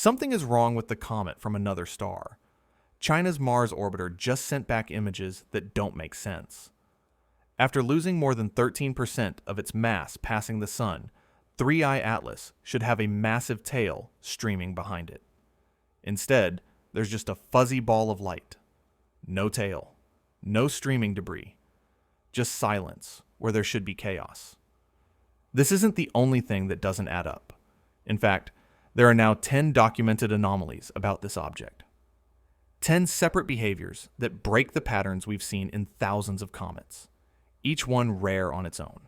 Something is wrong with the comet from another star. China's Mars orbiter just sent back images that don't make sense. After losing more than 13% of its mass passing the Sun, 3I Atlas should have a massive tail streaming behind it. Instead, there's just a fuzzy ball of light. No tail. No streaming debris. Just silence where there should be chaos. This isn't the only thing that doesn't add up. In fact, there are now 10 documented anomalies about this object. 10 separate behaviors that break the patterns we've seen in thousands of comets, each one rare on its own.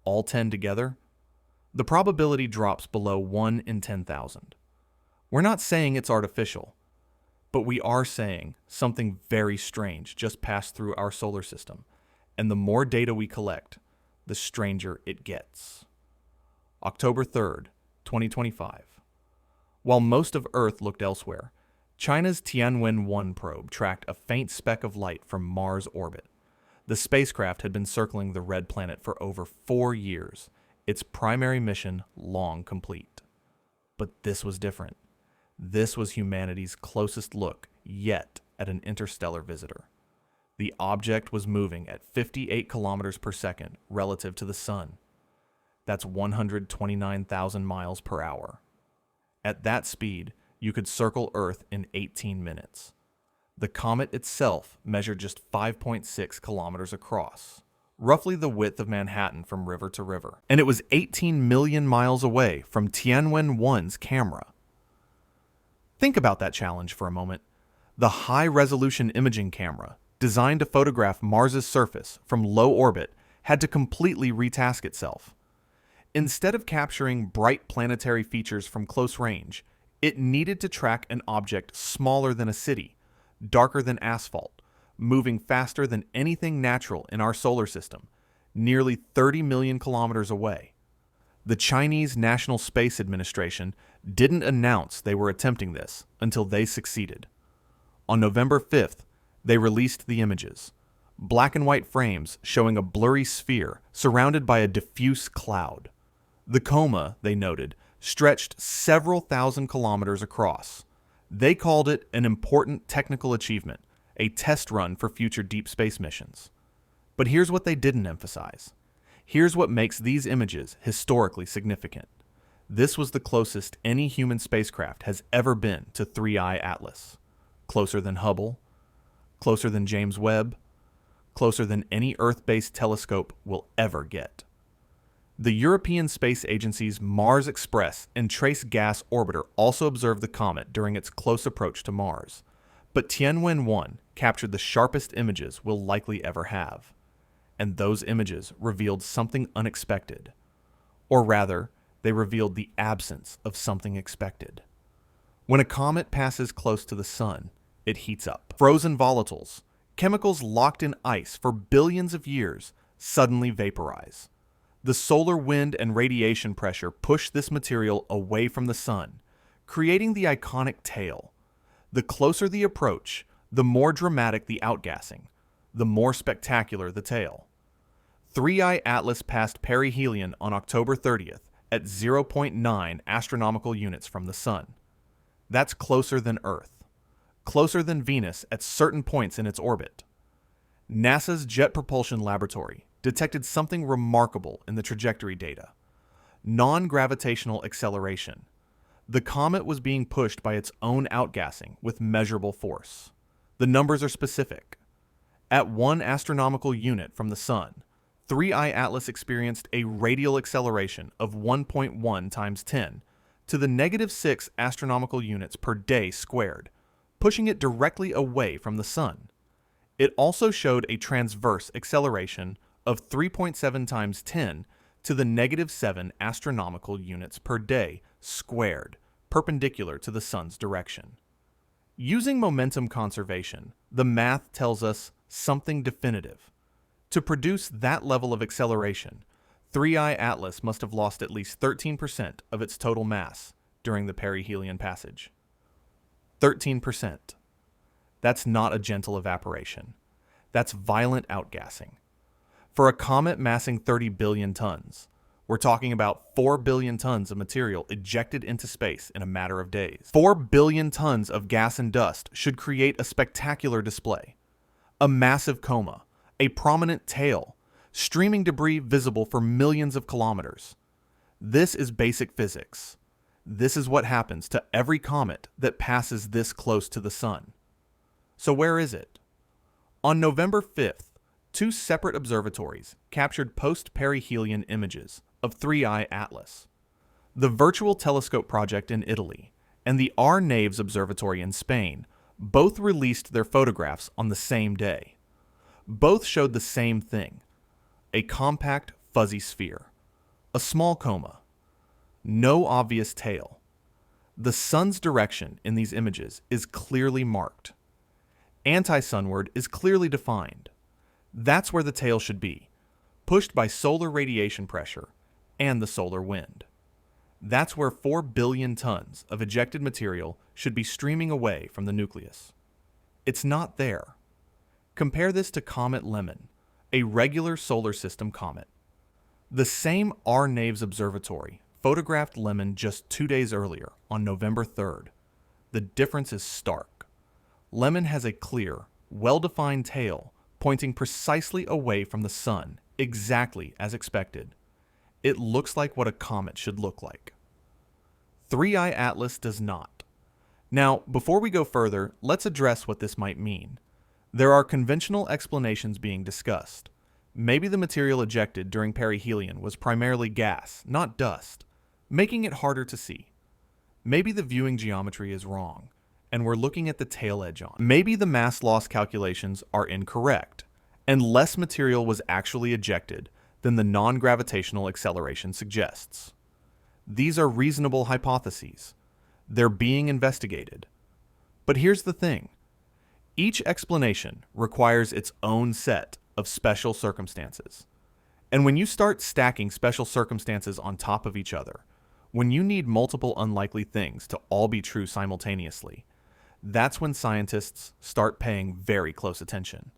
All 10 together, the probability drops below 1 in 10,000. We're not saying it's artificial, but we are saying something very strange just passed through our solar system, and the more data we collect, the stranger it gets. October 3rd, 2025. While most of Earth looked elsewhere, China's Tienwin 1 probe tracked a faint speck of light from Mars' orbit. The spacecraft had been circling the red planet for over 4 years, its primary mission long complete. But this was different. This was humanity's closest look yet at an interstellar visitor. The object was moving at 58 kilometers per second relative to the Sun. That's 129,000 miles per hour. At that speed, you could circle Earth in 18 minutes. The comet itself measured just 5.6 kilometers across, roughly the width of Manhattan from river to river, and it was 18 million miles away from Tienwin 1's camera. Think about that challenge for a moment. The high-resolution imaging camera, designed to photograph Mars's surface from low orbit, had to completely retask itself. Instead of capturing bright planetary features from close range, it needed to track an object smaller than a city, darker than asphalt, moving faster than anything natural in our solar system, nearly 30 million kilometers away. The Chinese National Space Administration didn't announce they were attempting this until they succeeded. On November 5th, they released the images, black and white frames showing a blurry sphere surrounded by a diffuse cloud. The coma, they noted, stretched several thousand kilometers across. They called it an important technical achievement, a test run for future deep space missions. But here's what they didn't emphasize. Here's what makes these images historically significant. This was the closest any human spacecraft has ever been to 3I Atlas. Closer than Hubble, closer than James Webb, closer than any Earth-based telescope will ever get. The European Space Agency's Mars Express and Trace Gas Orbiter also observed the comet during its close approach to Mars, but Tienwin 1 captured the sharpest images we'll likely ever have. And those images revealed something unexpected. Or rather, they revealed the absence of something expected. When a comet passes close to the Sun, it heats up. Frozen volatiles, chemicals locked in ice for billions of years, suddenly vaporize. The solar wind and radiation pressure push this material away from the Sun, creating the iconic tail. The closer the approach, the more dramatic the outgassing, the more spectacular the tail. 3I Atlas passed perihelion on October 30th at 0.9 astronomical units from the Sun. That's closer than Earth, closer than Venus at certain points in its orbit. NASA's Jet Propulsion Laboratory detected something remarkable in the trajectory data: non-gravitational acceleration. The comet was being pushed by its own outgassing with measurable force. The numbers are specific. At 1 astronomical unit from the Sun, 3I Atlas experienced a radial acceleration of 1.1 times 10 to the -6 astronomical units per day squared, pushing it directly away from the Sun. It also showed a transverse acceleration of 3.7 times 10 to the -7 astronomical units per day squared, perpendicular to the Sun's direction. Using momentum conservation, the math tells us something definitive. To produce that level of acceleration, 3I Atlas must have lost at least 13% of its total mass during the perihelion passage. 13%. That's not a gentle evaporation. That's violent outgassing. For a comet massing 30 billion tons, We're talking about 4 billion tons of material ejected into space in a matter of days. 4 billion tons of gas and dust should create a spectacular display. A massive coma, a prominent tail, streaming debris visible for millions of kilometers. This is basic physics. This is what happens to every comet that passes this close to the sun. So where is it? On November 5th, 2 separate observatories captured post-perihelion images of 3I Atlas. The Virtual Telescope Project in Italy and the R. Naves Observatory in Spain both released their photographs on the same day. Both showed the same thing: a compact, fuzzy sphere, a small coma, no obvious tail. The sun's direction in these images is clearly marked. Anti-sunward is clearly defined. That's where the tail should be, pushed by solar radiation pressure and the solar wind. That's where 4 billion tons of ejected material should be streaming away from the nucleus. It's not there. Compare this to Comet Lemon, a regular solar system comet. The same R. Naves Observatory photographed Lemon just 2 days earlier, on November 3rd. The difference is stark. Lemon has a clear, well-defined tail pointing precisely away from the sun, exactly as expected. It looks like what a comet should look like. 3I Atlas does not. Now, before we go further, let's address what this might mean. There are conventional explanations being discussed. Maybe the material ejected during perihelion was primarily gas, not dust, making it harder to see. Maybe the viewing geometry is wrong, and we're looking at the tail edge on. Maybe the mass loss calculations are incorrect, and less material was actually ejected than the non-gravitational acceleration suggests. These are reasonable hypotheses. They're being investigated. But here's the thing. Each explanation requires its own set of special circumstances. And when you start stacking special circumstances on top of each other, when you need multiple unlikely things to all be true simultaneously, that's when scientists start paying very close attention.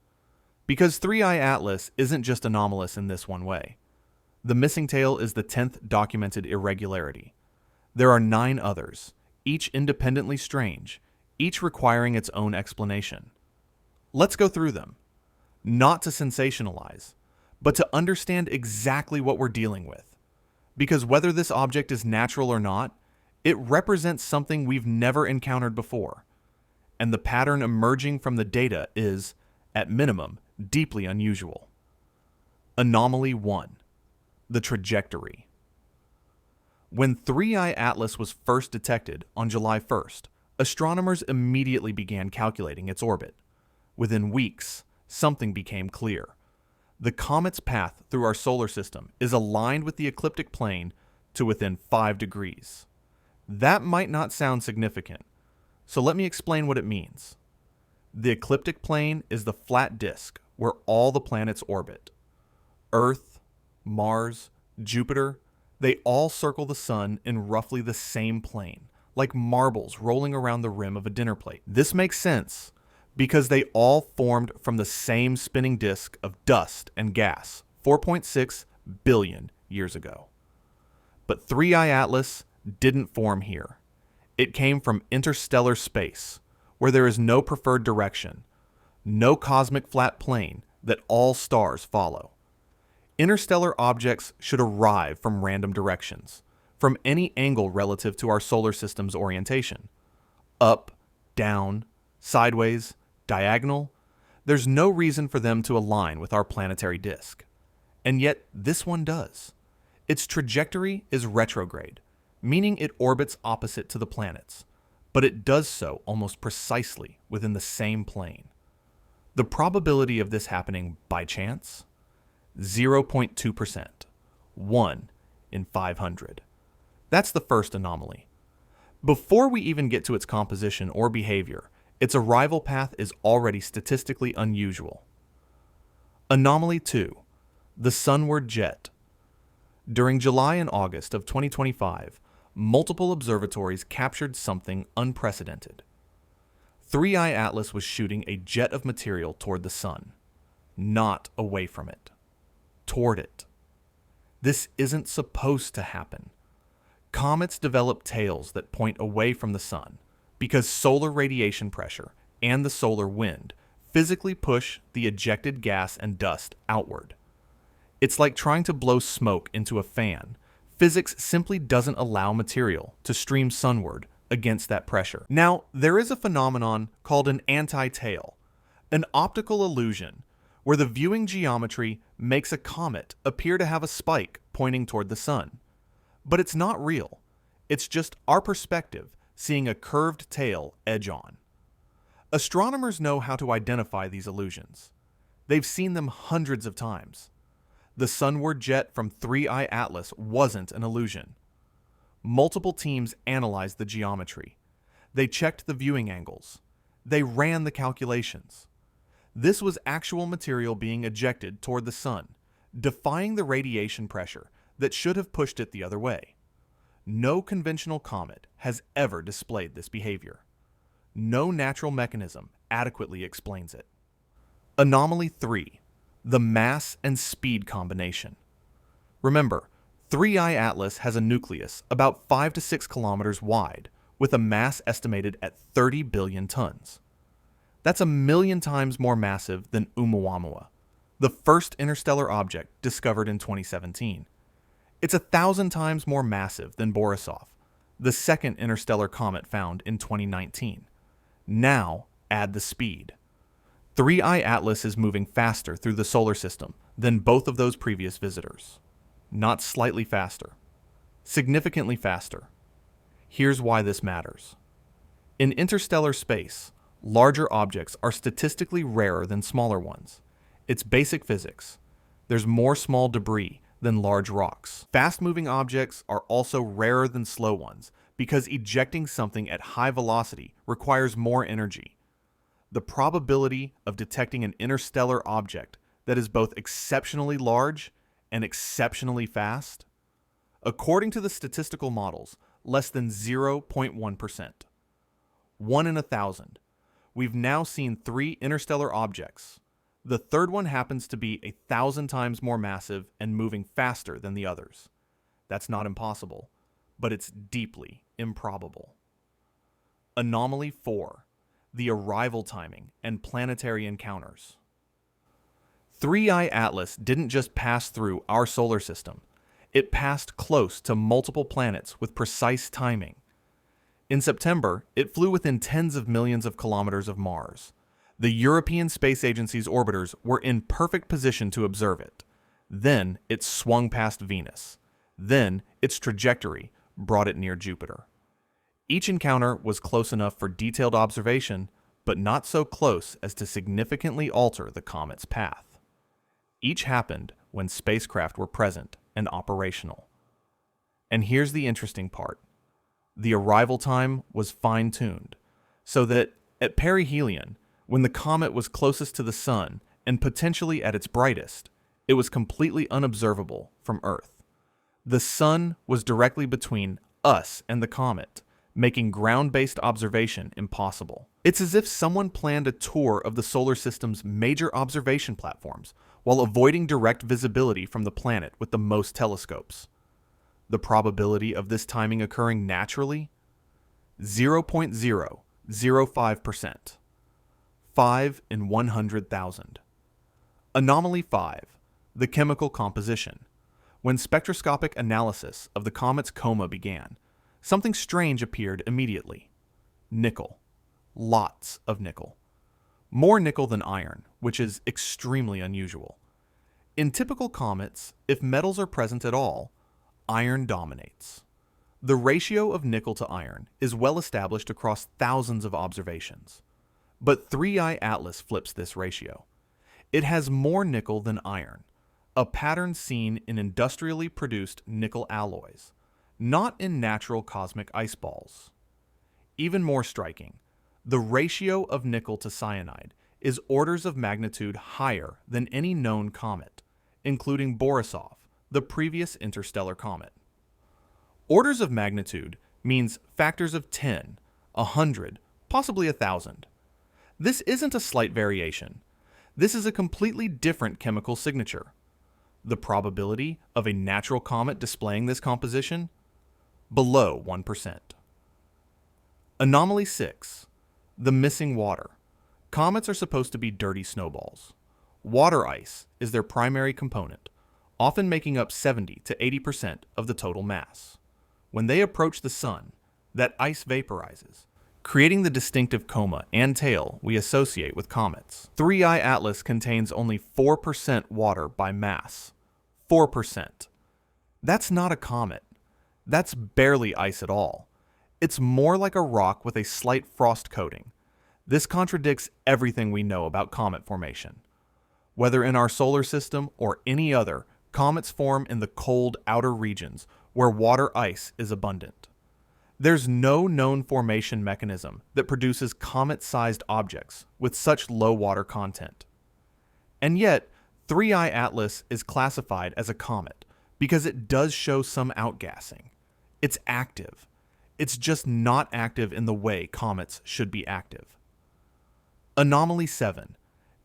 Because 3I Atlas isn't just anomalous in this one way. The missing tail is the 10th documented irregularity. There are 9 others, each independently strange, each requiring its own explanation. Let's go through them, not to sensationalize, but to understand exactly what we're dealing with. Because whether this object is natural or not, it represents something we've never encountered before. And the pattern emerging from the data is, at minimum, deeply unusual. Anomaly 1. The trajectory. When 3I Atlas was first detected on July 1st, astronomers immediately began calculating its orbit. Within weeks, something became clear. The comet's path through our solar system is aligned with the ecliptic plane to within 5 degrees. That might not sound significant, so let me explain what it means. The ecliptic plane is the flat disk where all the planets orbit. Earth, Mars, Jupiter, they all circle the sun in roughly the same plane, like marbles rolling around the rim of a dinner plate. This makes sense because they all formed from the same spinning disk of dust and gas 4.6 billion years ago. But 3I Atlas didn't form here. It came from interstellar space, where there is no preferred direction, no cosmic flat plane that all stars follow. Interstellar objects should arrive from random directions, from any angle relative to our solar system's orientation. Up, down, sideways, diagonal, there's no reason for them to align with our planetary disk. And yet, this one does. Its trajectory is retrograde, meaning it orbits opposite to the planets, but it does so almost precisely within the same plane. The probability of this happening by chance? 0.2%, 1 in 500. That's the first anomaly. Before we even get to its composition or behavior, its arrival path is already statistically unusual. Anomaly 2, the Sunward jet. During July and August of 2025, multiple observatories captured something unprecedented. 3I Atlas was shooting a jet of material toward the sun, not away from it. Toward it. This isn't supposed to happen. Comets develop tails that point away from the sun because solar radiation pressure and the solar wind physically push the ejected gas and dust outward. It's like trying to blow smoke into a fan. Physics simply doesn't allow material to stream sunward against that pressure. Now, there is a phenomenon called an anti-tail, an optical illusion where the viewing geometry makes a comet appear to have a spike pointing toward the sun. But it's not real. It's just our perspective seeing a curved tail edge on. Astronomers know how to identify these illusions. They've seen them hundreds of times. The Sunward jet from 3I Atlas wasn't an illusion. Multiple teams analyzed the geometry. They checked the viewing angles. They ran the calculations. This was actual material being ejected toward the sun, defying the radiation pressure that should have pushed it the other way. No conventional comet has ever displayed this behavior. No natural mechanism adequately explains it. Anomaly 3. The mass and speed combination. Remember, 3I Atlas has a nucleus about 5 to 6 kilometers wide, with a mass estimated at 30 billion tons. That's 1,000,000 times more massive than Oumuamua, the first interstellar object discovered in 2017. It's 1,000 times more massive than Borisov, the second interstellar comet found in 2019. Now, add the speed. 3I Atlas is moving faster through the solar system than both of those previous visitors. Not slightly faster. Significantly faster. Here's why this matters. In interstellar space, larger objects are statistically rarer than smaller ones. It's basic physics. There's more small debris than large rocks. Fast-moving objects are also rarer than slow ones because ejecting something at high velocity requires more energy. The probability of detecting an interstellar object that is both exceptionally large and exceptionally fast? According to the statistical models, less than 0.1%. 1 in 1,000. We've now seen 3 interstellar objects. The third one happens to be 1,000 times more massive and moving faster than the others. That's not impossible, but it's deeply improbable. Anomaly 4. The arrival timing and planetary encounters. 3I Atlas didn't just pass through our solar system. It passed close to multiple planets with precise timing. In September, it flew within tens of millions of kilometers of Mars. The European Space Agency's orbiters were in perfect position to observe it. Then it swung past Venus. Then its trajectory brought it near Jupiter. Each encounter was close enough for detailed observation, but not so close as to significantly alter the comet's path. Each happened when spacecraft were present and operational. And here's the interesting part. The arrival time was fine-tuned, so that at perihelion, when the comet was closest to the sun and potentially at its brightest, it was completely unobservable from Earth. The sun was directly between us and the comet, making ground-based observation impossible. It's as if someone planned a tour of the solar system's major observation platforms while avoiding direct visibility from the planet with the most telescopes. The probability of this timing occurring naturally? 0.005%. 5 in 100,000. Anomaly 5. The chemical composition. When spectroscopic analysis of the comet's coma began, something strange appeared immediately. Nickel. Lots of nickel. More nickel than iron, which is extremely unusual. In typical comets, if metals are present at all, iron dominates. The ratio of nickel to iron is well established across thousands of observations. But 3I Atlas flips this ratio. It has more nickel than iron, a pattern seen in industrially produced nickel alloys, not in natural cosmic ice balls. Even more striking, the ratio of nickel to cyanide is orders of magnitude higher than any known comet, including Borisov, the previous interstellar comet. Orders of magnitude means factors of 10, 100, possibly 1,000. This isn't a slight variation. This is a completely different chemical signature. The probability of a natural comet displaying this composition? Below 1%. Anomaly 6. The missing water. Comets are supposed to be dirty snowballs. Water ice is their primary component, often making up 70 to 80% of the total mass. When they approach the sun, that ice vaporizes, creating the distinctive coma and tail we associate with comets. 3I Atlas contains only 4% water by mass. 4%. That's not a comet. That's barely ice at all. It's more like a rock with a slight frost coating. This contradicts everything we know about comet formation. Whether in our solar system or any other, comets form in the cold outer regions where water ice is abundant. There's no known formation mechanism that produces comet-sized objects with such low water content. And yet, 3I Atlas is classified as a comet because it does show some outgassing. It's active. It's just not active in the way comets should be active. Anomaly 7.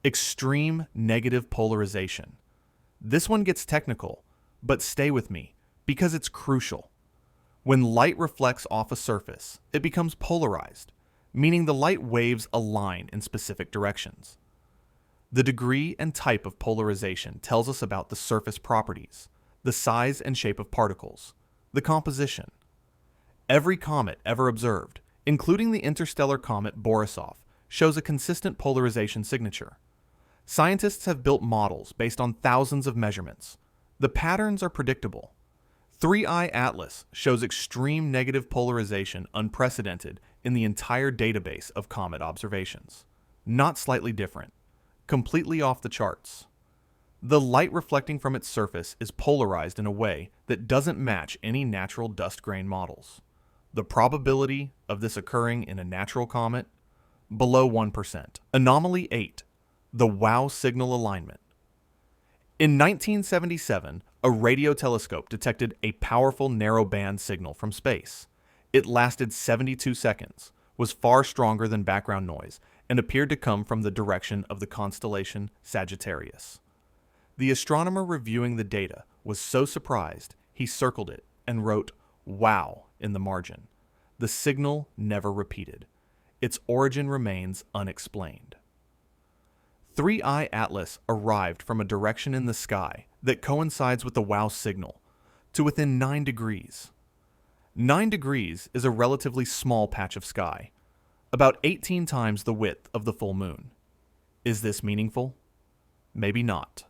Extreme negative polarization. This one gets technical, but stay with me because it's crucial. When light reflects off a surface, it becomes polarized, meaning the light waves align in specific directions. The degree and type of polarization tells us about the surface properties, the size and shape of particles, the composition. Every comet ever observed, including the interstellar comet Borisov, shows a consistent polarization signature. Scientists have built models based on thousands of measurements. The patterns are predictable. 3I Atlas shows extreme negative polarization unprecedented in the entire database of comet observations. Not slightly different, completely off the charts. The light reflecting from its surface is polarized in a way that doesn't match any natural dust grain models. The probability of this occurring in a natural comet? Below 1%. Anomaly 8. The WOW signal alignment. In 1977, a radio telescope detected a powerful narrow-band signal from space. It lasted 72 seconds, was far stronger than background noise, and appeared to come from the direction of the constellation Sagittarius. The astronomer reviewing the data was so surprised, he circled it and wrote "WOW" in the margin. The signal never repeated. Its origin remains unexplained. 3I Atlas arrived from a direction in the sky that coincides with the WOW signal, to within 9 degrees. 9 degrees is a relatively small patch of sky, about 18 times the width of the full moon. Is this meaningful? Maybe not.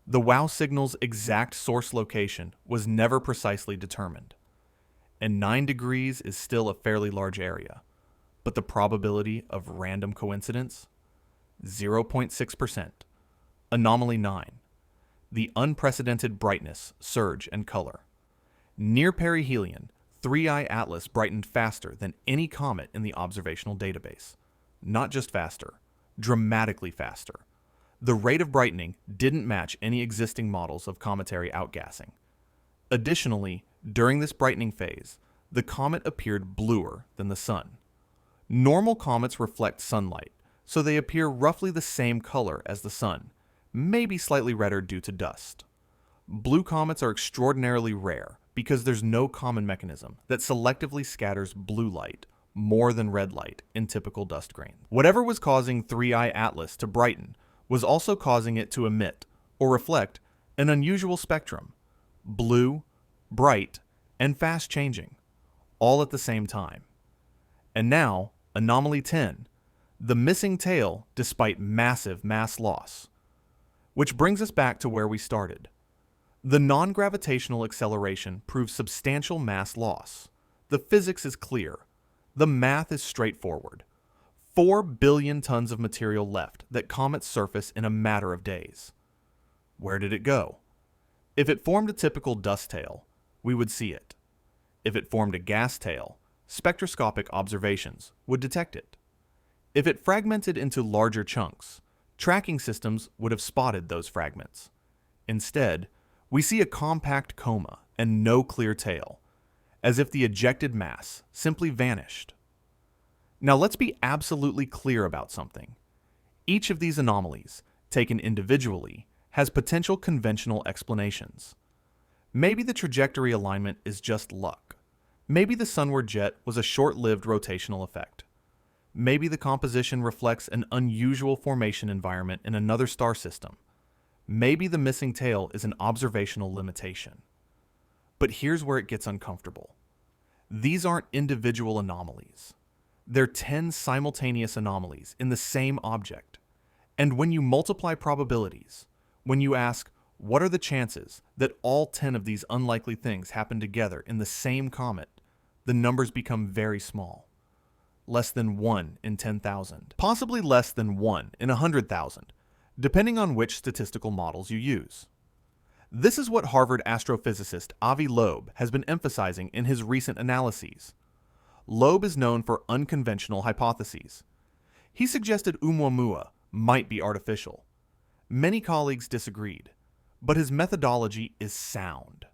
The WOW signal's exact source location was never precisely determined, and 9 degrees is still a fairly large area, but the probability of random coincidence? 0.6%. Anomaly 9. The unprecedented brightness, surge, and color. Near perihelion, 3I Atlas brightened faster than any comet in the observational database. Not just faster, dramatically faster. The rate of brightening didn't match any existing models of cometary outgassing. Additionally, during this brightening phase, the comet appeared bluer than the sun. Normal comets reflect sunlight, so they appear roughly the same color as the sun, maybe slightly redder due to dust. Blue comets are extraordinarily rare because there's no common mechanism that selectively scatters blue light more than red light in typical dust grains. Whatever was causing 3I Atlas to brighten was also causing it to emit, or reflect, an unusual spectrum: blue, bright, and fast changing, all at the same time. And now, Anomaly 10. The missing tail despite massive mass loss. Which brings us back to where we started. The non-gravitational acceleration proves substantial mass loss. The physics is clear. The math is straightforward. 4 billion tons of material left that comets surface in a matter of days. Where did it go? If it formed a typical dust tail, we would see it. If it formed a gas tail, spectroscopic observations would detect it. If it fragmented into larger chunks, tracking systems would have spotted those fragments. Instead, we see a compact coma and no clear tail, as if the ejected mass simply vanished. Now let's be absolutely clear about something. Each of these anomalies, taken individually, has potential conventional explanations. Maybe the trajectory alignment is just luck. Maybe the Sunward jet was a short-lived rotational effect. Maybe the composition reflects an unusual formation environment in another star system. Maybe the missing tail is an observational limitation. But here's where it gets uncomfortable. These aren't individual anomalies. They're 10 simultaneous anomalies in the same object. And when you multiply probabilities, when you ask, what are the chances that all 10 of these unlikely things happen together in the same comet, the numbers become very small. Less than 1 in 10,000, possibly less than 1 in 100,000, depending on which statistical models you use. This is what Harvard astrophysicist Avi Loeb has been emphasizing in his recent analyses. Loeb is known for unconventional hypotheses. He suggested Oumuamua might be artificial. Many colleagues disagreed, but his methodology is sound.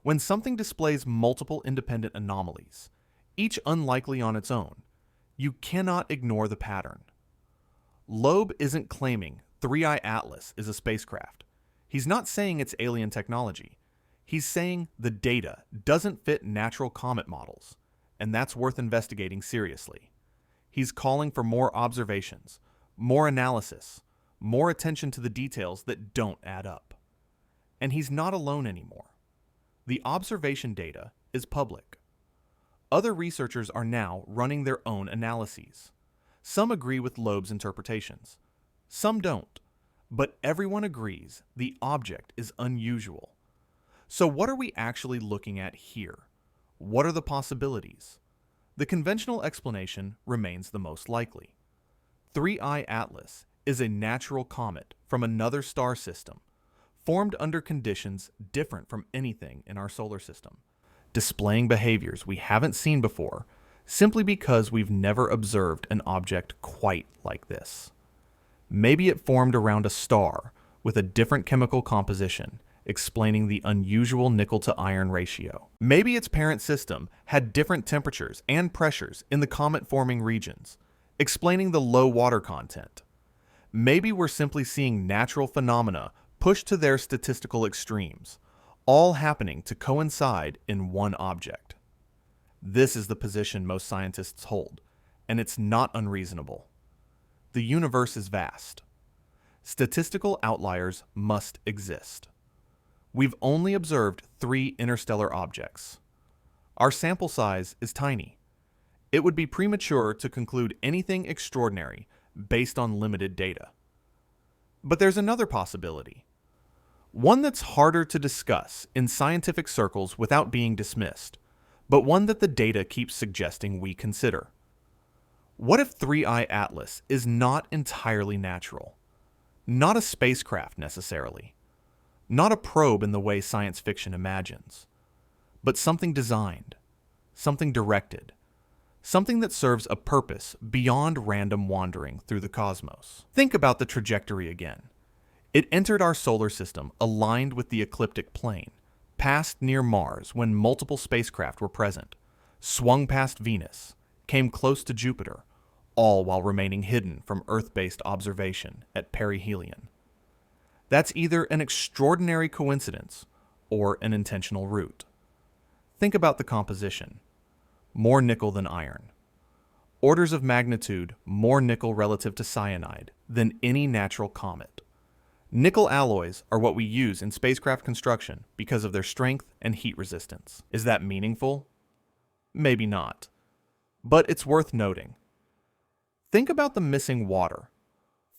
When something displays multiple independent anomalies, each unlikely on its own, you cannot ignore the pattern. Loeb isn't claiming 3I Atlas is a spacecraft. He's not saying it's alien technology. He's saying the data doesn't fit natural comet models, and that's worth investigating seriously. He's calling for more observations, more analysis, more attention to the details that don't add up. And he's not alone anymore. The observation data is public. Other researchers are now running their own analyses. Some agree with Loeb's interpretations. Some don't. But everyone agrees the object is unusual. So what are we actually looking at here? What are the possibilities? The conventional explanation remains the most likely. 3I Atlas is a natural comet from another star system, formed under conditions different from anything in our solar system, displaying behaviors we haven't seen before simply because we've never observed an object quite like this. Maybe it formed around a star with a different chemical composition, explaining the unusual nickel-to-iron ratio. Maybe its parent system had different temperatures and pressures in the comet-forming regions, explaining the low water content. Maybe we're simply seeing natural phenomena pushed to their statistical extremes, all happening to coincide in one object. This is the position most scientists hold, and it's not unreasonable. The universe is vast. Statistical outliers must exist. We've only observed 3 interstellar objects. Our sample size is tiny. It would be premature to conclude anything extraordinary based on limited data. But there's another possibility. One that's harder to discuss in scientific circles without being dismissed, but one that the data keeps suggesting we consider. What if 3I Atlas is not entirely natural? Not a spacecraft necessarily. Not a probe in the way science fiction imagines. But something designed. Something directed. Something that serves a purpose beyond random wandering through the cosmos. Think about the trajectory again. It entered our solar system aligned with the ecliptic plane, passed near Mars when multiple spacecraft were present, swung past Venus, came close to Jupiter, all while remaining hidden from Earth-based observation at perihelion. That's either an extraordinary coincidence or an intentional route. Think about the composition. More nickel than iron. Orders of magnitude more nickel relative to cyanide than any natural comet. Nickel alloys are what we use in spacecraft construction because of their strength and heat resistance. Is that meaningful? Maybe not. But it's worth noting. Think about the missing water.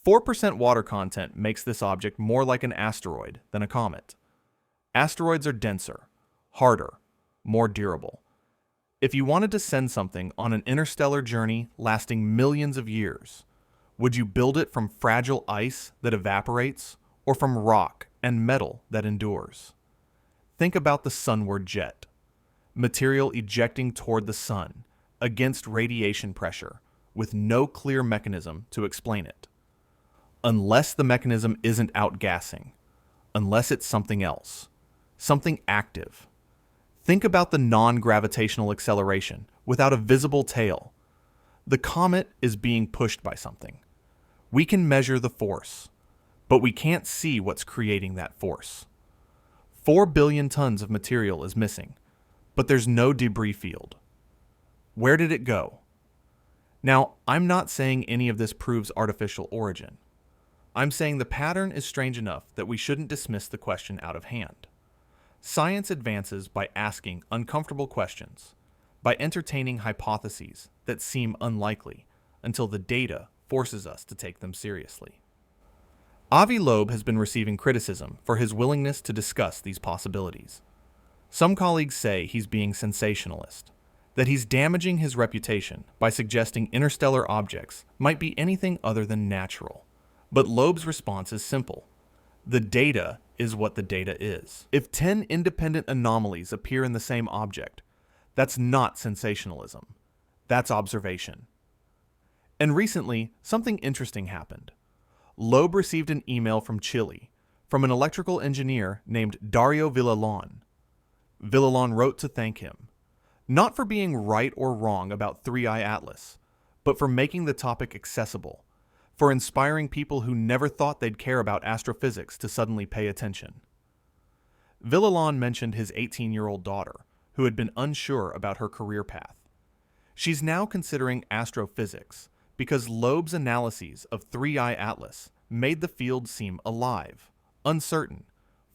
4% water content makes this object more like an asteroid than a comet. Asteroids are denser, harder, more durable. If you wanted to send something on an interstellar journey lasting millions of years, would you build it from fragile ice that evaporates or from rock and metal that endures? Think about the Sunward jet. Material ejecting toward the sun against radiation pressure with no clear mechanism to explain it. Unless the mechanism isn't outgassing, unless it's something else, something active. Think about the non-gravitational acceleration without a visible tail. The comet is being pushed by something. We can measure the force, but we can't see what's creating that force. 4 billion tons of material is missing, but there's no debris field. Where did it go? Now, I'm not saying any of this proves artificial origin. I'm saying the pattern is strange enough that we shouldn't dismiss the question out of hand. Science advances by asking uncomfortable questions, by entertaining hypotheses that seem unlikely, until the data forces us to take them seriously. Avi Loeb has been receiving criticism for his willingness to discuss these possibilities. Some colleagues say he's being sensationalist, that he's damaging his reputation by suggesting interstellar objects might be anything other than natural. But Loeb's response is simple. The data is what the data is. If 10 independent anomalies appear in the same object, that's not sensationalism. That's observation. And recently, something interesting happened. Loeb received an email from Chile, from an electrical engineer named Dario Villalon. Villalon wrote to thank him, not for being right or wrong about 3i Atlas, but for making the topic accessible, for inspiring people who never thought they'd care about astrophysics to suddenly pay attention. Villalon mentioned his 18-year-old daughter, who had been unsure about her career path. She's now considering astrophysics because Loeb's analyses of 3i Atlas made the field seem alive, uncertain,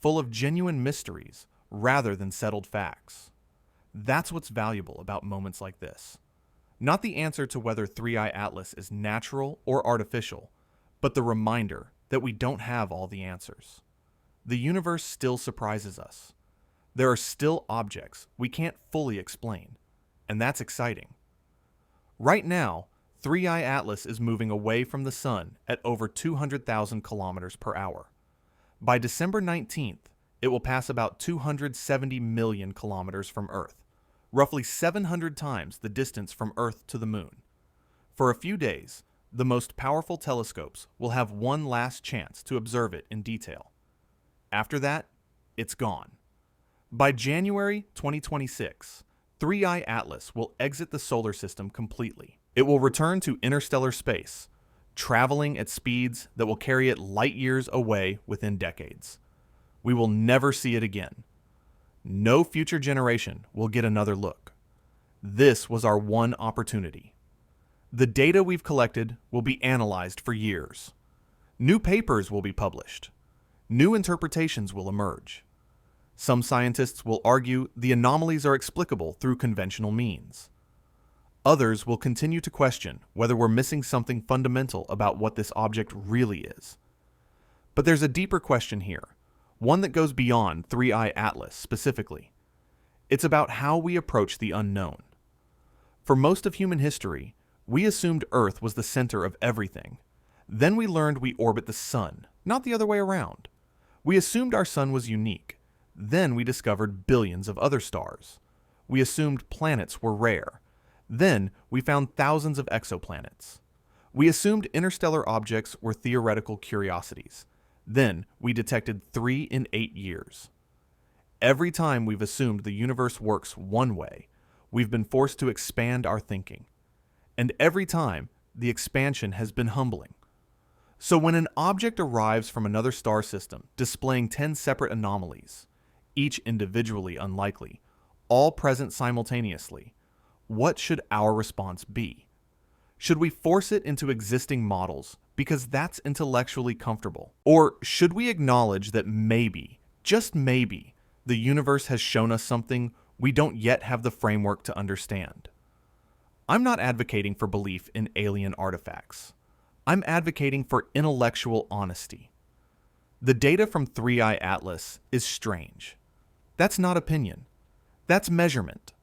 full of genuine mysteries rather than settled facts. That's what's valuable about moments like this. Not the answer to whether 3i Atlas is natural or artificial, but the reminder that we don't have all the answers. The universe still surprises us. There are still objects we can't fully explain, and that's exciting. Right now, 3i Atlas is moving away from the Sun at over 200,000 kilometers per hour. By December 19th, it will pass about 270 million kilometers from Earth, roughly 700 times the distance from Earth to the Moon. For a few days, the most powerful telescopes will have one last chance to observe it in detail. After that, it's gone. By January 2026, 3i Atlas will exit the solar system completely. It will return to interstellar space, traveling at speeds that will carry it light years away within decades. We will never see it again. No future generation will get another look. This was our one opportunity. The data we've collected will be analyzed for years. New papers will be published. New interpretations will emerge. Some scientists will argue the anomalies are explicable through conventional means. Others will continue to question whether we're missing something fundamental about what this object really is. But there's a deeper question here, one that goes beyond 3i Atlas specifically. It's about how we approach the unknown. For most of human history, we assumed Earth was the center of everything. Then we learned we orbit the Sun, not the other way around. We assumed our Sun was unique. Then we discovered billions of other stars. We assumed planets were rare. Then we found thousands of exoplanets. We assumed interstellar objects were theoretical curiosities. Then we detected 3 in 8 years. Every time we've assumed the universe works one way, we've been forced to expand our thinking. And every time, the expansion has been humbling. So when an object arrives from another star system displaying 10 separate anomalies, each individually unlikely, all present simultaneously, what should our response be? Should we force it into existing models because that's intellectually comfortable? Or should we acknowledge that maybe, just maybe, the universe has shown us something we don't yet have the framework to understand? I'm not advocating for belief in alien artifacts. I'm advocating for intellectual honesty. The data from 3i Atlas is strange. That's not opinion. That's measurement.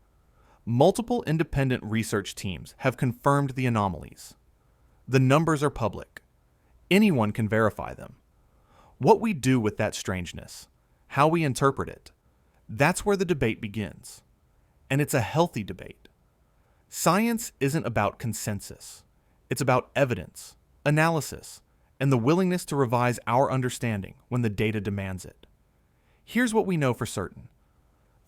Multiple independent research teams have confirmed the anomalies. The numbers are public. Anyone can verify them. What we do with that strangeness, how we interpret it, that's where the debate begins. And it's a healthy debate. Science isn't about consensus. It's about evidence, analysis, and the willingness to revise our understanding when the data demands it. Here's what we know for certain.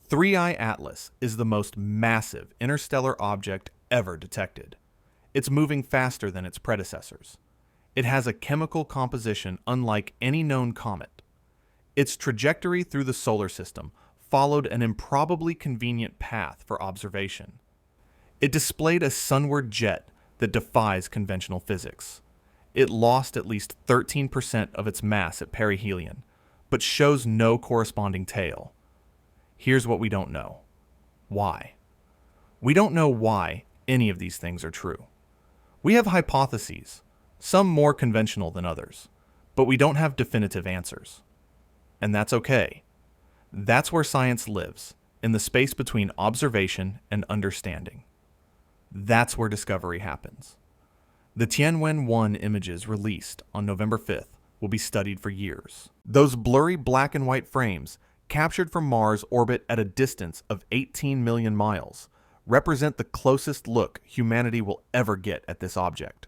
3i Atlas is the most massive interstellar object ever detected. It's moving faster than its predecessors. It has a chemical composition unlike any known comet. Its trajectory through the solar system followed an improbably convenient path for observation. It displayed a sunward jet that defies conventional physics. It lost at least 13% of its mass at perihelion, but shows no corresponding tail. Here's what we don't know. Why? We don't know why any of these things are true. We have hypotheses, some more conventional than others, but we don't have definitive answers. And that's okay. That's where science lives, in the space between observation and understanding. That's where discovery happens. The Tienwin 1 images released on November 5th will be studied for years. Those blurry black and white frames, captured from Mars' orbit at a distance of 18 million miles, represent the closest look humanity will ever get at this object.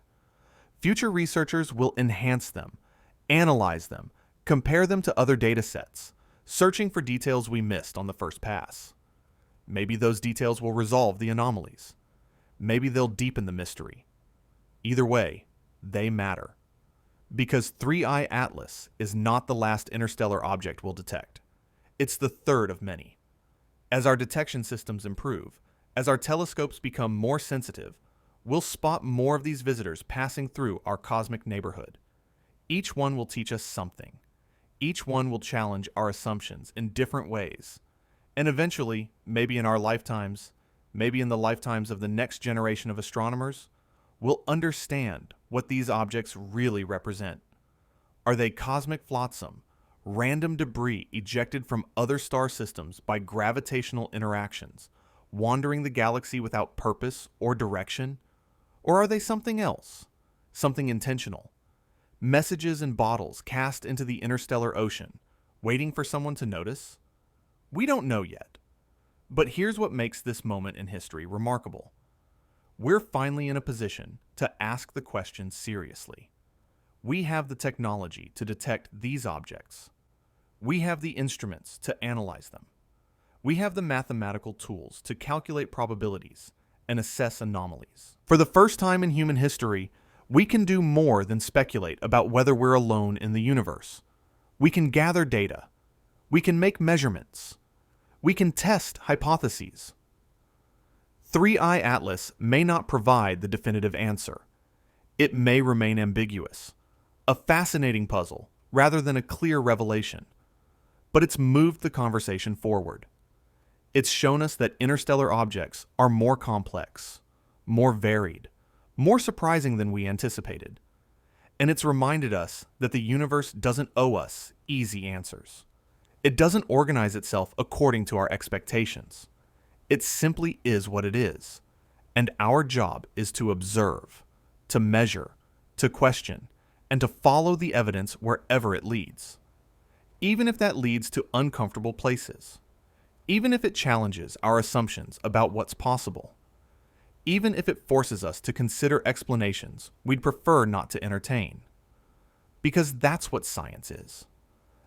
Future researchers will enhance them, analyze them, compare them to other data sets, searching for details we missed on the first pass. Maybe those details will resolve the anomalies. Maybe they'll deepen the mystery. Either way, they matter. Because 3I Atlas is not the last interstellar object we'll detect. It's the third of many. As our detection systems improve, as our telescopes become more sensitive, we'll spot more of these visitors passing through our cosmic neighborhood. Each one will teach us something. Each one will challenge our assumptions in different ways. And eventually, maybe in our lifetimes, maybe in the lifetimes of the next generation of astronomers, we'll understand what these objects really represent. Are they cosmic flotsam, random debris ejected from other star systems by gravitational interactions, wandering the galaxy without purpose or direction? Or are they something else, something intentional? Messages in bottles cast into the interstellar ocean, waiting for someone to notice? We don't know yet. But here's what makes this moment in history remarkable. We're finally in a position to ask the question seriously. We have the technology to detect these objects. We have the instruments to analyze them. We have the mathematical tools to calculate probabilities and assess anomalies. For the first time in human history, we can do more than speculate about whether we're alone in the universe. We can gather data. We can make measurements. We can test hypotheses. 3I Atlas may not provide the definitive answer. It may remain ambiguous, a fascinating puzzle rather than a clear revelation. But it's moved the conversation forward. It's shown us that interstellar objects are more complex, more varied, more surprising than we anticipated. And it's reminded us that the universe doesn't owe us easy answers. It doesn't organize itself according to our expectations. It simply is what it is. And our job is to observe, to measure, to question, and to follow the evidence wherever it leads. Even if that leads to uncomfortable places. Even if it challenges our assumptions about what's possible. Even if it forces us to consider explanations we'd prefer not to entertain. Because that's what science is.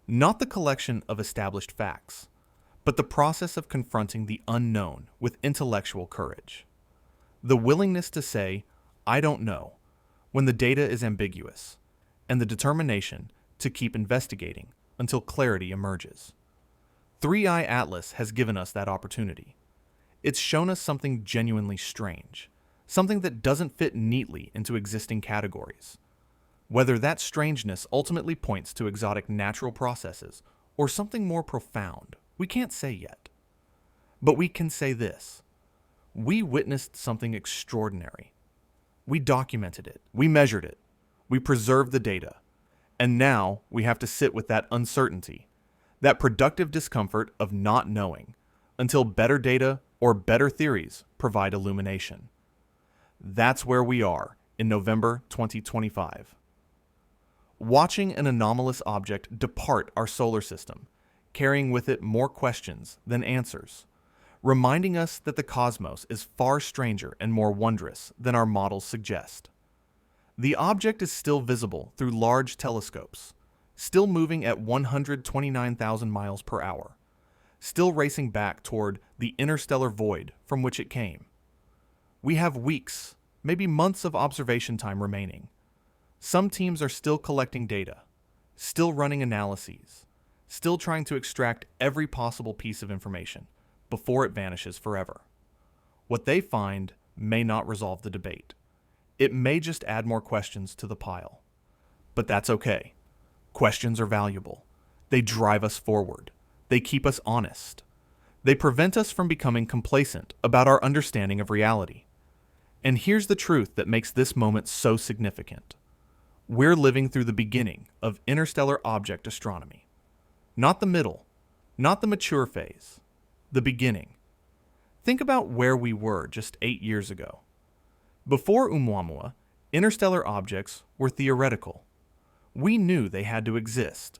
Not the collection of established facts, but the process of confronting the unknown with intellectual courage. The willingness to say, I don't know, when the data is ambiguous, and the determination to keep investigating until clarity emerges. 3I Atlas has given us that opportunity. It's shown us something genuinely strange, something that doesn't fit neatly into existing categories. Whether that strangeness ultimately points to exotic natural processes or something more profound, we can't say yet. But we can say this. We witnessed something extraordinary. We documented it. We measured it. We preserved the data. And now we have to sit with that uncertainty, that productive discomfort of not knowing, until better data or better theories provide illumination. That's where we are in November 2025. Watching an anomalous object depart our solar system, carrying with it more questions than answers, reminding us that the cosmos is far stranger and more wondrous than our models suggest. The object is still visible through large telescopes, still moving at 129,000 miles per hour, still racing back toward the interstellar void from which it came. We have weeks, maybe months of observation time remaining. Some teams are still collecting data, still running analyses, still trying to extract every possible piece of information before it vanishes forever. What they find may not resolve the debate. It may just add more questions to the pile. But that's okay. Questions are valuable. They drive us forward. They keep us honest. They prevent us from becoming complacent about our understanding of reality. And here's the truth that makes this moment so significant. We're living through the beginning of interstellar object astronomy. Not the middle, not the mature phase, the beginning. Think about where we were just 8 years ago. Before Oumuamua, interstellar objects were theoretical. We knew they had to exist.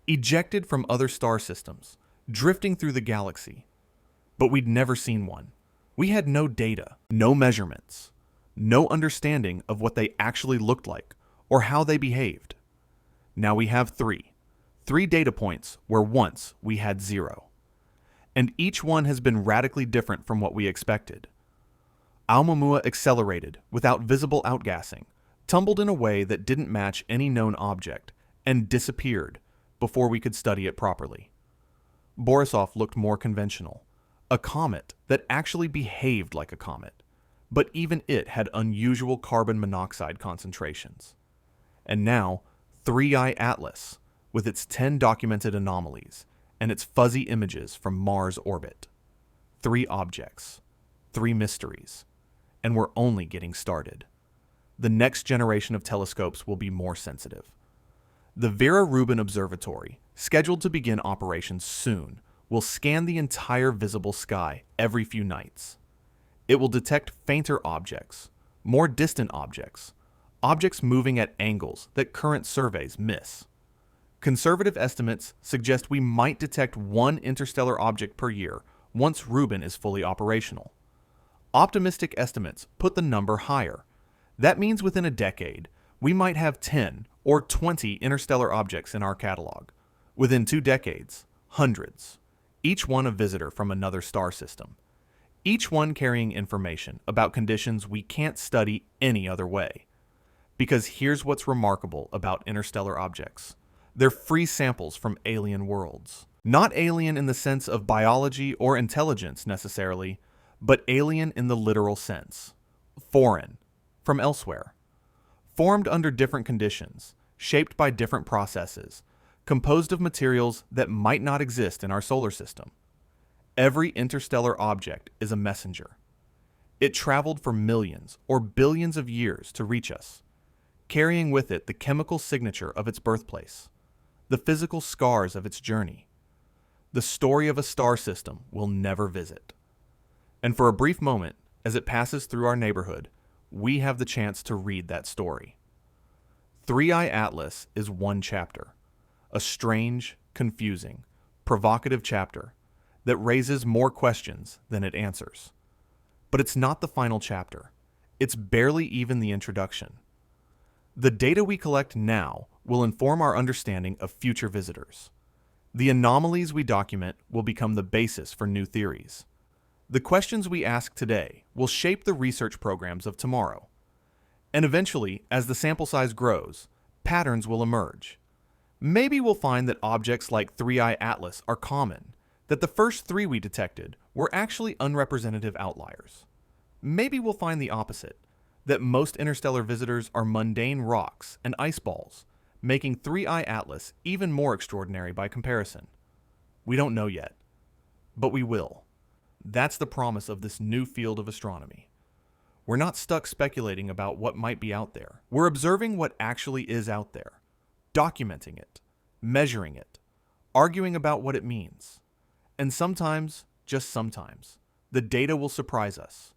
Ejected from other star systems, drifting through the galaxy. But we'd never seen one. We had no data, no measurements, no understanding of what they actually looked like or how they behaved. Now we have three data points where once we had 0. And each one has been radically different from what we expected. Oumuamua accelerated without visible outgassing, tumbled in a way that didn't match any known object, and disappeared before we could study it properly. Borisov looked more conventional, a comet that actually behaved like a comet, but even it had unusual carbon monoxide concentrations. And now, 3I Atlas, with its 10 documented anomalies and its fuzzy images from Mars orbit. 3 objects, 3 mysteries, and we're only getting started. The next generation of telescopes will be more sensitive. The Vera Rubin Observatory, scheduled to begin operations soon, will scan the entire visible sky every few nights. It will detect fainter objects, more distant objects, objects moving at angles that current surveys miss. Conservative estimates suggest we might detect 1 interstellar object per year once Rubin is fully operational. Optimistic estimates put the number higher. That means within a decade, we might have 10 or 20 interstellar objects in our catalog. Within 2 decades, hundreds, each one a visitor from another star system, each one carrying information about conditions we can't study any other way. Because here's what's remarkable about interstellar objects. They're free samples from alien worlds. Not alien in the sense of biology or intelligence necessarily, but alien in the literal sense. Foreign, from elsewhere. Formed under different conditions, shaped by different processes, composed of materials that might not exist in our solar system. Every interstellar object is a messenger. It traveled for millions or billions of years to reach us, carrying with it the chemical signature of its birthplace, the physical scars of its journey, the story of a star system we'll never visit. And for a brief moment, as it passes through our neighborhood, we have the chance to read that story. 3I Atlas is one chapter, a strange, confusing, provocative chapter that raises more questions than it answers. But it's not the final chapter. It's barely even the introduction. The data we collect now will inform our understanding of future visitors. The anomalies we document will become the basis for new theories. The questions we ask today will shape the research programs of tomorrow. And eventually, as the sample size grows, patterns will emerge. Maybe we'll find that objects like 3I Atlas are common, that the first 3 we detected were actually unrepresentative outliers. Maybe we'll find the opposite, that most interstellar visitors are mundane rocks and ice balls, making 3I Atlas even more extraordinary by comparison. We don't know yet, but we will. That's the promise of this new field of astronomy. We're not stuck speculating about what might be out there. We're observing what actually is out there, documenting it, measuring it, arguing about what it means. And sometimes, just sometimes, the data will surprise us.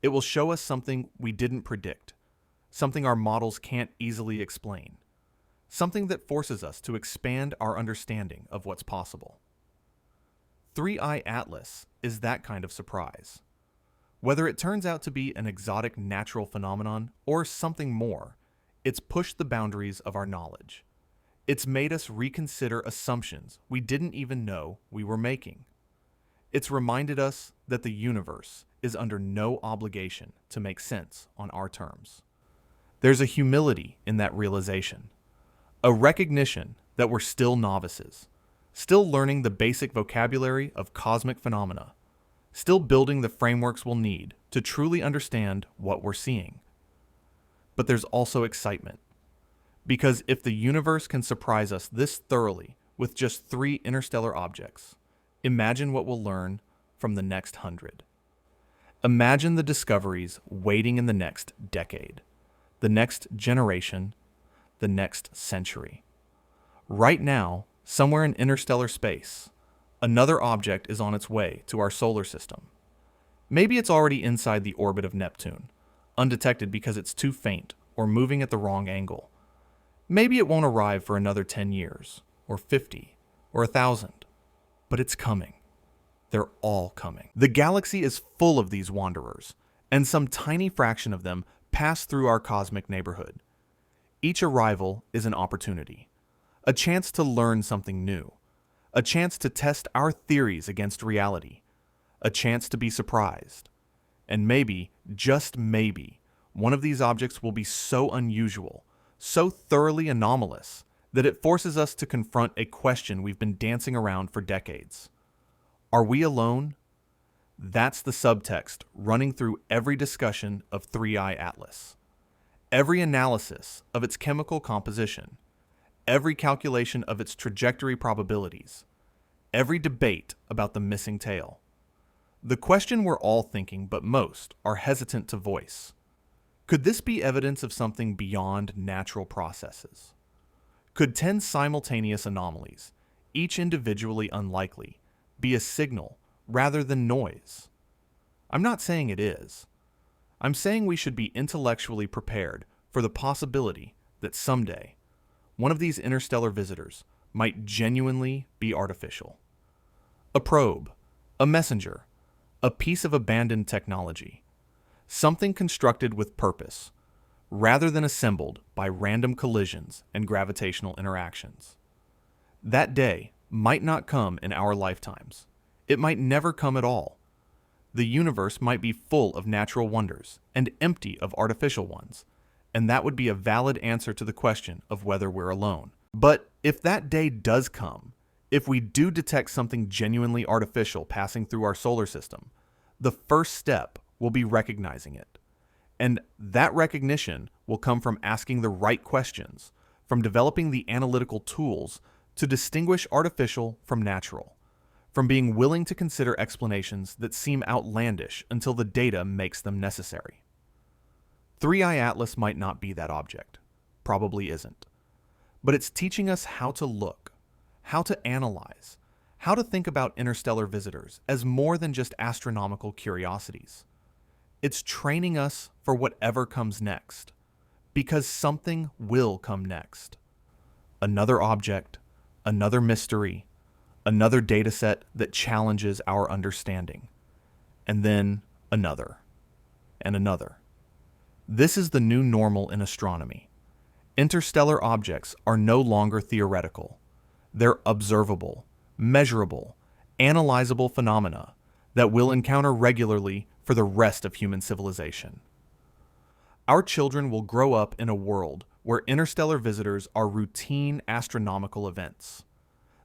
It will show us something we didn't predict, something our models can't easily explain, something that forces us to expand our understanding of what's possible. 3I Atlas is that kind of surprise. Whether it turns out to be an exotic natural phenomenon or something more, it's pushed the boundaries of our knowledge. It's made us reconsider assumptions we didn't even know we were making. It's reminded us that the universe is under no obligation to make sense on our terms. There's a humility in that realization, a recognition that we're still novices, still learning the basic vocabulary of cosmic phenomena, still building the frameworks we'll need to truly understand what we're seeing. But there's also excitement, because if the universe can surprise us this thoroughly with just 3 interstellar objects, imagine what we'll learn from the next 100. Imagine the discoveries waiting in the next decade, the next generation, the next century. Right now, somewhere in interstellar space, another object is on its way to our solar system. Maybe it's already inside the orbit of Neptune, undetected because it's too faint or moving at the wrong angle. Maybe it won't arrive for another 10 years, or 50, or 1,000, but it's coming. They're all coming. The galaxy is full of these wanderers, and some tiny fraction of them pass through our cosmic neighborhood. Each arrival is an opportunity, a chance to learn something new, a chance to test our theories against reality, a chance to be surprised. And maybe, just maybe, one of these objects will be so unusual, so thoroughly anomalous, that it forces us to confront a question we've been dancing around for decades. Are we alone? That's the subtext running through every discussion of 3I Atlas. Every analysis of its chemical composition, every calculation of its trajectory probabilities, every debate about the missing tail. The question we're all thinking, but most are hesitant to voice. Could this be evidence of something beyond natural processes? Could 10 simultaneous anomalies, each individually unlikely, be a signal rather than noise? I'm not saying it is. I'm saying we should be intellectually prepared for the possibility that someday one of these interstellar visitors might genuinely be artificial. A probe, a messenger, a piece of abandoned technology, something constructed with purpose, rather than assembled by random collisions and gravitational interactions. That day might not come in our lifetimes. It might never come at all. The universe might be full of natural wonders and empty of artificial ones, and that would be a valid answer to the question of whether we're alone. But if that day does come, if we do detect something genuinely artificial passing through our solar system, the first step will be recognizing it. And that recognition will come from asking the right questions, from developing the analytical tools to distinguish artificial from natural, from being willing to consider explanations that seem outlandish until the data makes them necessary. 3I Atlas might not be that object, probably isn't, but it's teaching us how to look, how to analyze, how to think about interstellar visitors as more than just astronomical curiosities. It's training us for whatever comes next, because something will come next. Another object, another mystery, another dataset that challenges our understanding, and then another, and another. This is the new normal in astronomy. Interstellar objects are no longer theoretical. They're observable, measurable, analyzable phenomena that we'll encounter regularly for the rest of human civilization. Our children will grow up in a world where interstellar visitors are routine astronomical events.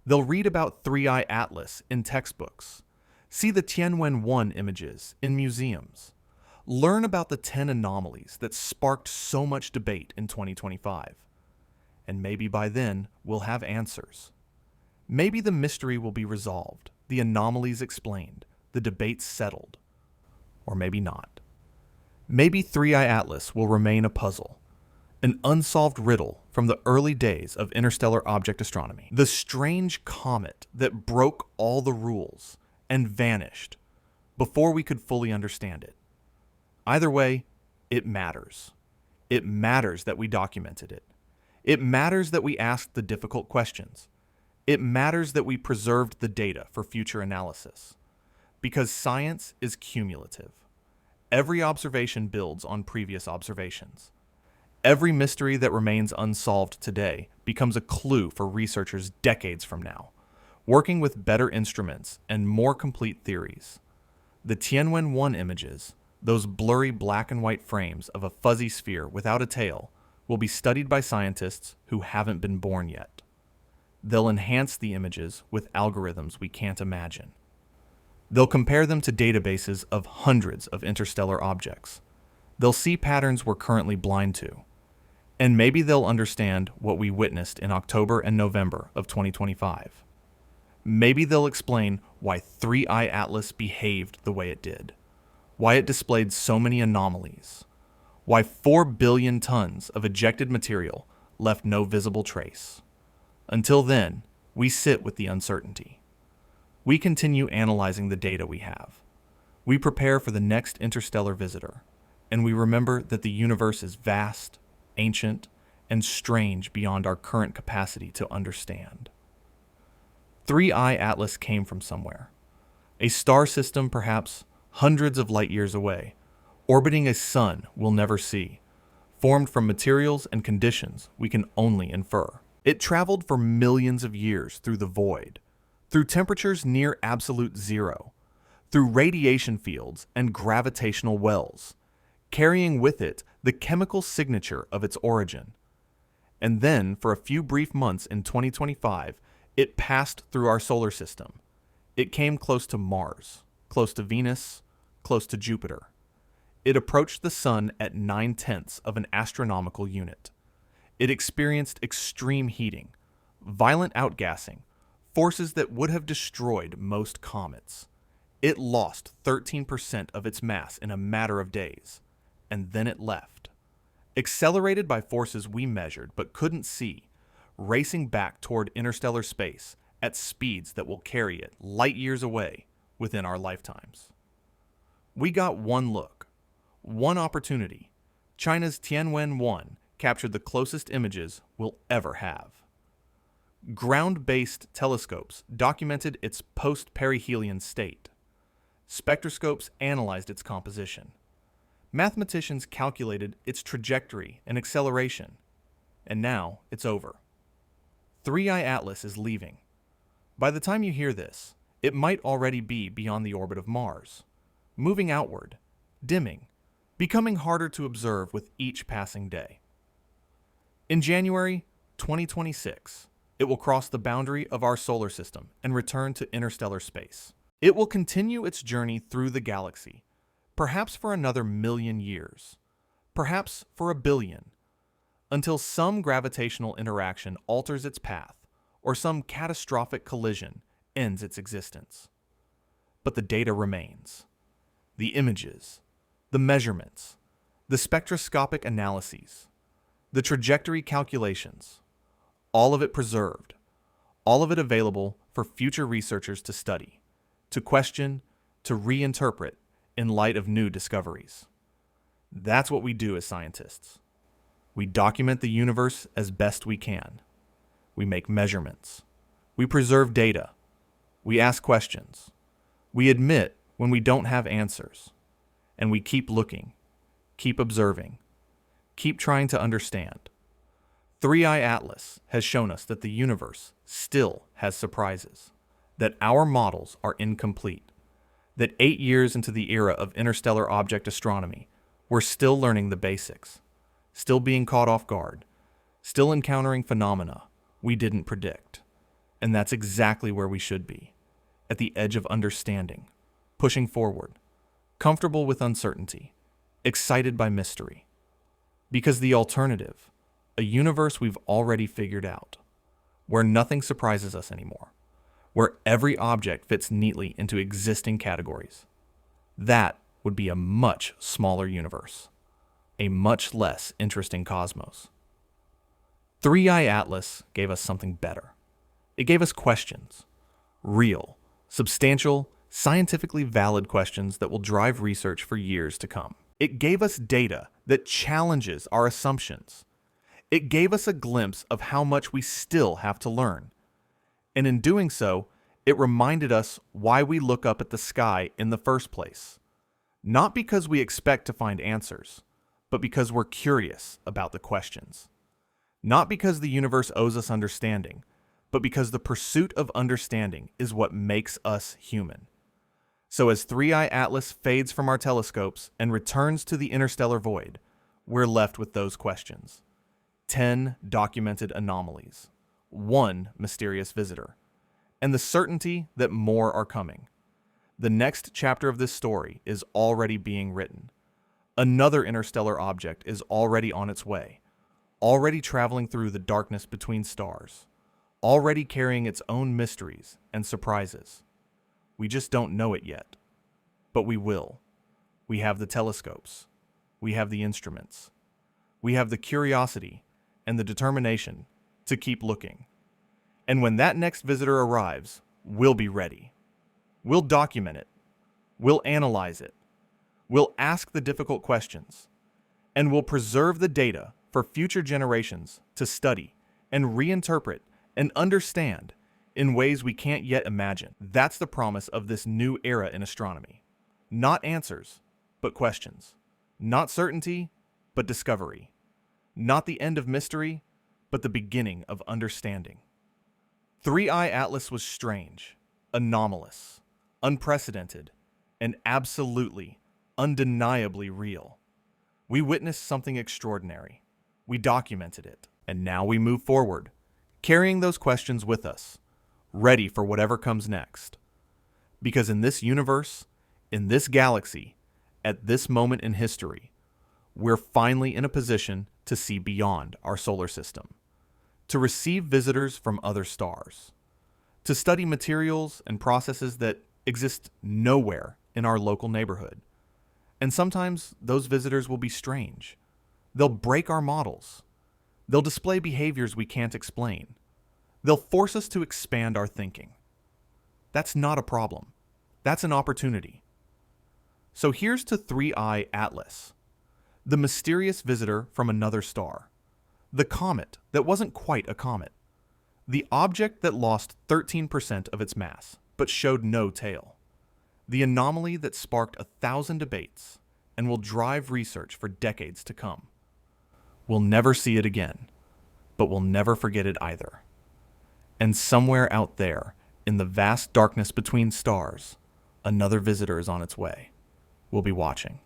They'll read about 3I Atlas in textbooks, see the Tienwin 1 images in museums, learn about the 10 anomalies that sparked so much debate in 2025. And maybe by then, we'll have answers. Maybe the mystery will be resolved, the anomalies explained, the debates settled. Or maybe not. Maybe 3I Atlas will remain a puzzle, an unsolved riddle from the early days of interstellar object astronomy. The strange comet that broke all the rules and vanished before we could fully understand it. Either way, it matters. It matters that we documented it. It matters that we asked the difficult questions. It matters that we preserved the data for future analysis. Because science is cumulative. Every observation builds on previous observations. Every mystery that remains unsolved today becomes a clue for researchers decades from now, working with better instruments and more complete theories. The Tienwin 1 images, those blurry black and white frames of a fuzzy sphere without a tail, will be studied by scientists who haven't been born yet. They'll enhance the images with algorithms we can't imagine. They'll compare them to databases of hundreds of interstellar objects. They'll see patterns we're currently blind to. And maybe they'll understand what we witnessed in October and November of 2025. Maybe they'll explain why 3I Atlas behaved the way it did, why it displayed so many anomalies, why 4 billion tons of ejected material left no visible trace. Until then, we sit with the uncertainty. We continue analyzing the data we have. We prepare for the next interstellar visitor, and we remember that the universe is vast, ancient, and strange beyond our current capacity to understand. 3I Atlas came from somewhere. A star system perhaps hundreds of light years away, orbiting a sun we'll never see, formed from materials and conditions we can only infer. It traveled for millions of years through the void, through temperatures near absolute zero, through radiation fields and gravitational wells, carrying with it the chemical signature of its origin. And then, for a few brief months in 2025, it passed through our solar system. It came close to Mars, close to Venus, close to Jupiter. It approached the Sun at 9/10 of an astronomical unit. It experienced extreme heating, violent outgassing, forces that would have destroyed most comets. It lost 13% of its mass in a matter of days, and then it left. Accelerated by forces we measured but couldn't see, racing back toward interstellar space at speeds that will carry it light years away within our lifetimes. We got one look, one opportunity. China's Tienwin 1 captured the closest images we'll ever have. Ground-based telescopes documented its post-perihelion state. Spectroscopes analyzed its composition. Mathematicians calculated its trajectory and acceleration. And now it's over. 3I Atlas is leaving. By the time you hear this, it might already be beyond the orbit of Mars, moving outward, dimming, becoming harder to observe with each passing day. In January 2026, it will cross the boundary of our solar system and return to interstellar space. It will continue its journey through the galaxy, perhaps for another million years, perhaps for a billion, until some gravitational interaction alters its path or some catastrophic collision ends its existence. But the data remains. The images, the measurements, the spectroscopic analyses, the trajectory calculations, all of it preserved, all of it available for future researchers to study, to question, to reinterpret in light of new discoveries. That's what we do as scientists. We document the universe as best we can. We make measurements. We preserve data. We ask questions. We admit when we don't have answers. And we keep looking, keep observing, keep trying to understand. 3I Atlas has shown us that the universe still has surprises, that our models are incomplete, that 8 years into the era of interstellar object astronomy, we're still learning the basics, still being caught off guard, still encountering phenomena we didn't predict. And that's exactly where we should be, at the edge of understanding, pushing forward, comfortable with uncertainty, excited by mystery. Because the alternative, a universe we've already figured out, where nothing surprises us anymore, where every object fits neatly into existing categories, that would be a much smaller universe, a much less interesting cosmos. 3I Atlas gave us something better. It gave us questions, real, substantial, scientifically valid questions that will drive research for years to come. It gave us data that challenges our assumptions. It gave us a glimpse of how much we still have to learn. And in doing so, it reminded us why we look up at the sky in the first place. Not because we expect to find answers, but because we're curious about the questions. Not because the universe owes us understanding, but because the pursuit of understanding is what makes us human. So as 3I Atlas fades from our telescopes and returns to the interstellar void, we're left with those questions. 10 documented anomalies, 1 mysterious visitor, and the certainty that more are coming. The next chapter of this story is already being written. Another interstellar object is already on its way, already traveling through the darkness between stars, already carrying its own mysteries and surprises. We just don't know it yet. But we will. We have the telescopes. We have the instruments. We have the curiosity and the determination to keep looking. And when that next visitor arrives, we'll be ready. We'll document it. We'll analyze it. We'll ask the difficult questions. And we'll preserve the data for future generations to study and reinterpret and understand in ways we can't yet imagine. That's the promise of this new era in astronomy. Not answers, but questions. Not certainty, but discovery. Not the end of mystery, but the beginning of understanding. 3I Atlas was strange, anomalous, unprecedented, and absolutely, undeniably real. We witnessed something extraordinary. We documented it. And now we move forward, carrying those questions with us, ready for whatever comes next. Because in this universe, in this galaxy, at this moment in history, we're finally in a position to see beyond our solar system, to receive visitors from other stars, to study materials and processes that exist nowhere in our local neighborhood. And sometimes those visitors will be strange. They'll break our models. They'll display behaviors we can't explain. They'll force us to expand our thinking. That's not a problem. That's an opportunity. So here's to 3I Atlas, the mysterious visitor from another star, the comet that wasn't quite a comet, the object that lost 13% of its mass but showed no tail, the anomaly that sparked 1,000 debates and will drive research for decades to come. We'll never see it again, but we'll never forget it either. And somewhere out there, in the vast darkness between stars, another visitor is on its way. We'll be watching.